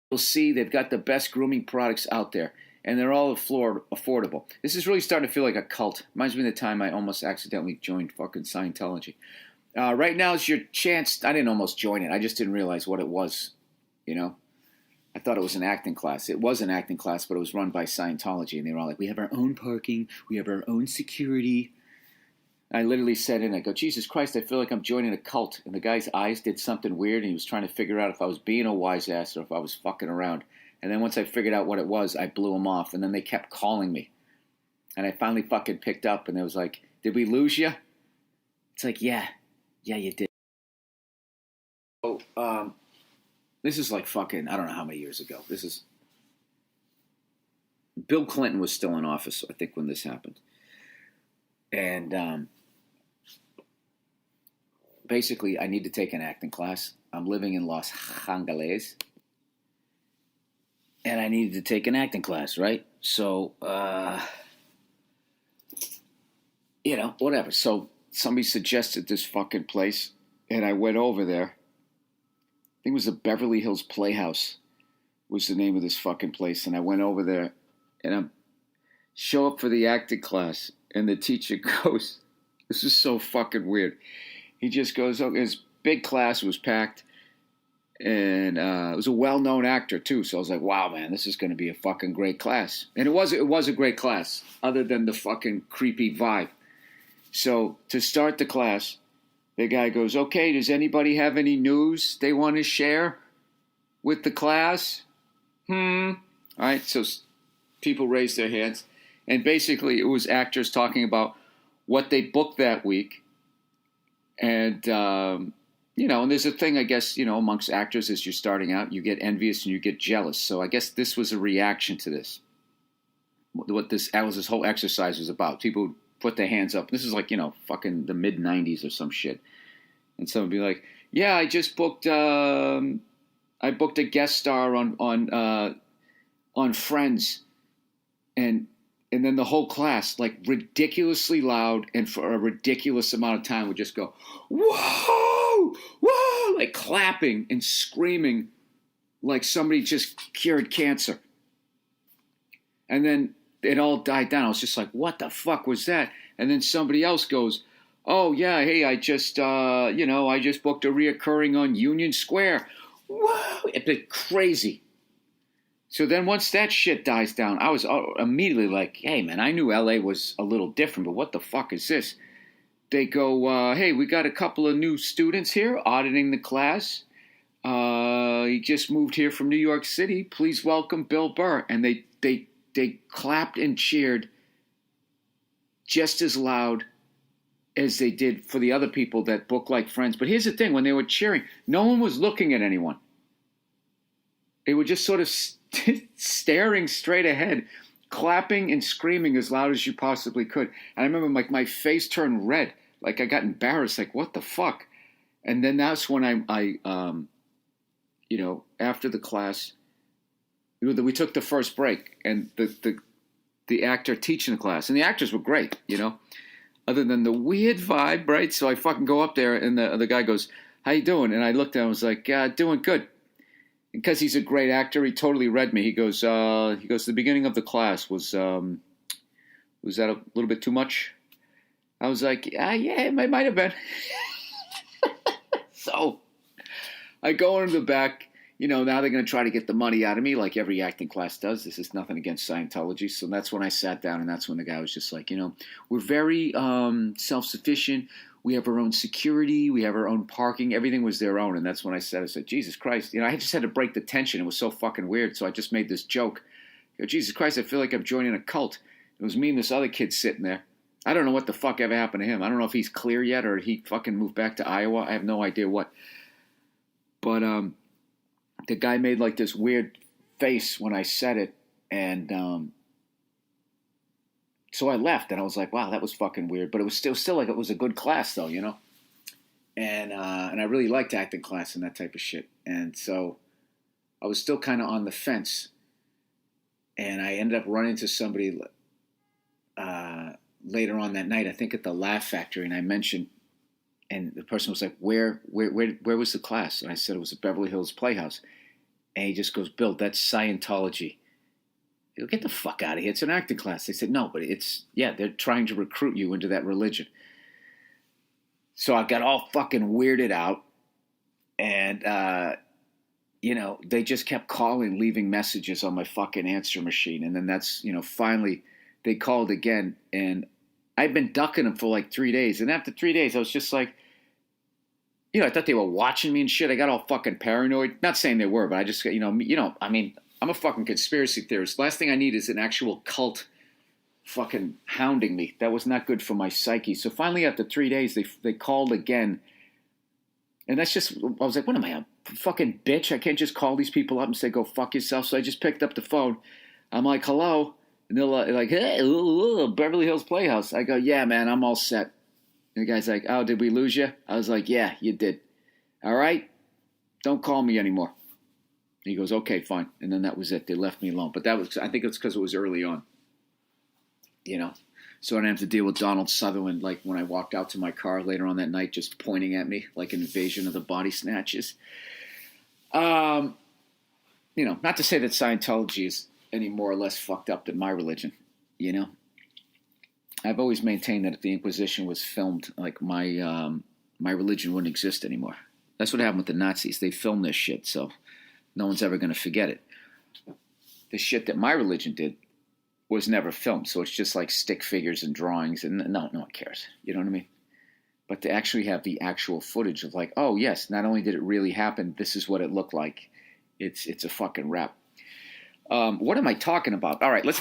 You'll see they've got the best grooming products out there, and they're all affordable. This is really starting to feel like a cult. Reminds me of the time I almost accidentally joined fucking Scientology. Right now is your chance. I didn't almost join it. I just didn't realize what it was, you know. I thought it was an acting class. It was an acting class, but it was run by Scientology, and they were all like, we have our own parking, we have our own security. I literally said in, I go, Jesus Christ, I feel like I'm joining a cult. And the guy's eyes did something weird, and he was trying to figure out if I was being a wise ass or if I was fucking around. And then once I figured out what it was, I blew him off. And then they kept calling me. And I finally fucking picked up, and it was like, did we lose you? It's like, yeah, you did. So, this is like fucking, I don't know how many years ago. This is, Bill Clinton was still in office, I think, when this happened. And, basically, I need to take an acting class. I'm living in Los Angeles. And I needed to take an acting class, right? So, whatever. So, somebody suggested this fucking place. And I went over there. I think it was the Beverly Hills Playhouse was the name of this fucking place. And I went over there. And I show up for the acting class. And the teacher goes, this is so fucking weird. He just goes, oh, his big class was packed, and it was a well-known actor, too. So I was like, wow, man, this is going to be a fucking great class. And it was a great class, other than the fucking creepy vibe. So to start the class, the guy goes, okay, does anybody have any news they want to share with the class? All right, so people raised their hands. And basically, it was actors talking about what they booked that week. And, and there's a thing, I guess, amongst actors as you're starting out, you get envious and you get jealous. So I guess this was a reaction to this. What this whole exercise was about. People would put their hands up. This is like, fucking the mid-90s or some shit. And someone would be like, yeah, I just booked, I booked a guest star on Friends. And then the whole class, like ridiculously loud and for a ridiculous amount of time, would just go, whoa, whoa, like clapping and screaming like somebody just cured cancer. And then it all died down. I was just like, what the fuck was that? And then somebody else goes, oh, yeah, hey, I just booked a reoccurring on Union Square. Whoa, it's crazy. So then once that shit dies down, I was immediately like, hey, man, I knew L.A. was a little different, but what the fuck is this? They go, hey, we got a couple of new students here auditing the class. He just moved here from New York City. Please welcome Bill Burr. And they clapped and cheered just as loud as they did for the other people that book like Friends. But here's the thing, when they were cheering, no one was looking at anyone. They were just sort of staring straight ahead, clapping and screaming as loud as you possibly could. And I remember like my face turned red, like I got embarrassed, like what the fuck? And then that's when I after the class, we took the first break, and the actor teaching the class, and the actors were great, other than the weird vibe, right? So I fucking go up there, and the guy goes, "How you doing?" And I looked at him, I was like, "Doing good." Because he's a great actor, he totally read me. He goes, the beginning of the class was that a little bit too much? I was like, yeah, it might have been. So I go into the back. Now they're going to try to get the money out of me like every acting class does. This is nothing against Scientology. So that's when I sat down, and that's when the guy was just like, we're very self-sufficient. We have our own security. We have our own parking. Everything was their own. And that's when I said, Jesus Christ. I just had to break the tension. It was so fucking weird. So I just made this joke. Jesus Christ, I feel like I'm joining a cult. It was me and this other kid sitting there. I don't know what the fuck ever happened to him. I don't know if he's clear yet or he fucking moved back to Iowa. I have no idea what. But the guy made like this weird face when I said it. And so I left, and I was like, wow, that was fucking weird. But it was still like it was a good class, though, And I really liked acting class and that type of shit. And so I was still kind of on the fence. And I ended up running into somebody later on that night, I think at the Laugh Factory, and I mentioned, and the person was like, where was the class? And I said it was at Beverly Hills Playhouse. And he just goes, Bill, that's Scientology. I go, get the fuck out of here. It's an acting class. They said, no, but they're trying to recruit you into that religion. So I got all fucking weirded out. And, they just kept calling, leaving messages on my fucking answer machine. And then that's, finally they called again. And I'd been ducking them for like 3 days. And after 3 days, I was just like, I thought they were watching me and shit. I got all fucking paranoid. Not saying they were, but I just, I'm a fucking conspiracy theorist. Last thing I need is an actual cult fucking hounding me. That was not good for my psyche. So finally, after 3 days, they called again. And that's just, I was like, what am I, a fucking bitch? I can't just call these people up and say, go fuck yourself. So I just picked up the phone. I'm like, hello. And they're like, hey, Beverly Hills Playhouse. I go, yeah, man, I'm all set. And the guy's like, oh, did we lose you? I was like, yeah, you did. All right? Don't call me anymore. He goes, okay, fine. And then that was it. They left me alone. But I think it's because it was early on. So I didn't have to deal with Donald Sutherland like when I walked out to my car later on that night, just pointing at me like an invasion of the body snatchers. Not to say that Scientology is any more or less fucked up than my religion, I've always maintained that if the Inquisition was filmed, like my religion wouldn't exist anymore. That's what happened with the Nazis. They filmed this shit, so no one's ever going to forget it. The shit that my religion did was never filmed, so it's just like stick figures and drawings, and no one cares. You know what I mean? But to actually have the actual footage of like, oh yes, not only did it really happen, this is what it looked like. It's a fucking wrap. What am I talking about? All right, let's